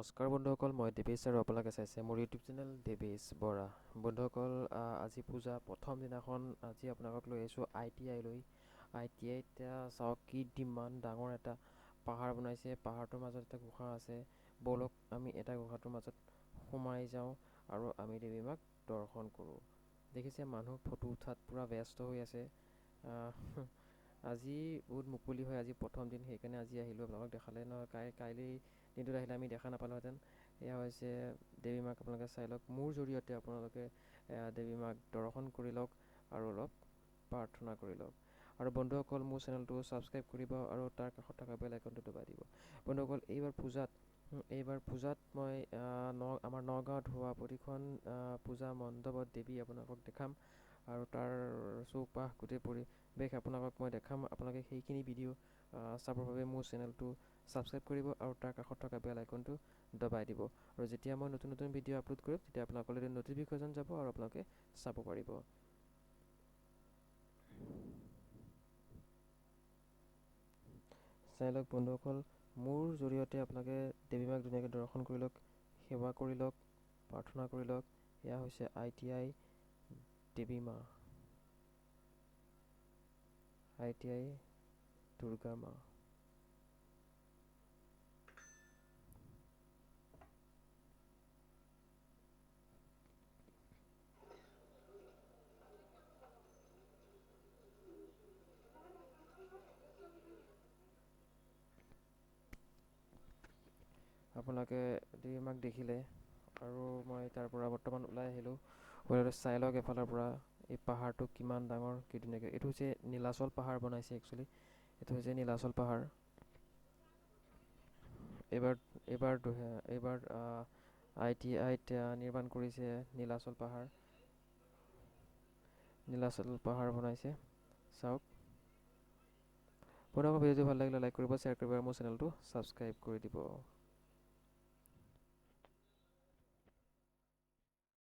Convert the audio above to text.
নমস্কাৰ বন্ধুসকল, মই দেবেশ আৰু আপোনালোকে চাইছে মোৰ ইউটিউব চেনেল দেবেশ বৰা। বন্ধুসকল, আজি পূজা প্ৰথম দিনাখন আজি আপোনালোকক লৈ আহিছোঁ ITI লৈ। ITIত চাওক কি ইমান ডাঙৰ এটা পাহাৰ বনাইছে। পাহাৰটোৰ মাজত এটা গুহা আছে। ব'লক আমি এটা গুহাটোৰ মাজত সোমাই যাওঁ আৰু আমি দেৱী মাক দৰ্শন কৰোঁ। দেখিছে মানুহ ফটো উঠাত পূৰা ব্যস্ত হৈ আছে। আজি বহুত মুকলি হয়, আজি প্ৰথম দিন, সেইকাৰণে আজি আহিলোঁ। আপোনালোকক দেখালে নহয়, কাইলৈ দিনটোত আহিলে আমি দেখা নাপালোহেঁতেন। এয়া হৈছে দেৱী মাক, আপোনালোকে চাই লওক। মোৰ জৰিয়তে আপোনালোকে দেৱী মাক দৰ্শন কৰি লওক আৰু অলপ প্ৰাৰ্থনা কৰি লওক। আৰু বন্ধুসকল, মোৰ চেনেলটো ছাবস্ক্ৰাইব কৰিব আৰু তাৰ কাষত থকা বেল আইকনটো দবাই দিব। বন্ধুসকল, এইবাৰ পূজাত মই আমাৰ নগাঁৱত হোৱা প্ৰতিখন পূজা মণ্ডপত দেৱী আপোনালোকক দেখাম আৰু তাৰ চৌপাশ গোটেই পৰিৱেশ আপোনালোকক মই দেখাম। আপোনালোকে সেইখিনি ভিডিঅ' চাবৰ বাবে মোৰ চেনেলটো ছাবস্ক্ৰাইব কৰিব আৰু তাৰ কাষত থকা বেল আইকনটো দবাই দিব। আৰু যেতিয়া মই নতুন নতুন ভিডিঅ' আপলোড কৰিম, তেতিয়া আপোনালোকলৈ নটিফিকেশ্যন যাব আৰু আপোনালোকে চাব পাৰিব। চাই লওক বন্ধুসকল, মোৰ জৰিয়তে আপোনালোকে দেৱী মাক ধুনীয়াকৈ দৰ্শন কৰি লওক, সেৱা কৰি লওক, প্ৰাৰ্থনা কৰি লওক। এয়া হৈছে ITI দেৱী মা, ITI দুৰ্গা মা। আপোনালোকে দেৱী মাক দেখিলে আৰু মই তাৰ পৰা বৰ্তমান ওলাই আহিলোঁ। চাই লওক এফালৰ পৰা এই পাহাৰটো কিমান ডাঙৰ, কি ধুনীয়াকৈ। এইটো হৈছে নীলাচল পাহাৰ বনাইছে একচুৱেলি। এইটো হৈছে নীলাচল পাহাৰ। এইবাৰ ITIত নিৰ্মাণ কৰিছে নীলাচল পাহাৰ বনাইছে। চাওক বন্ধুসকল, ভিডিঅ'টো ভাল লাগিলে লাইক কৰিব, শ্বেয়াৰ কৰিব আৰু মোৰ চেনেলটো ছাবস্ক্ৰাইব কৰি দিব।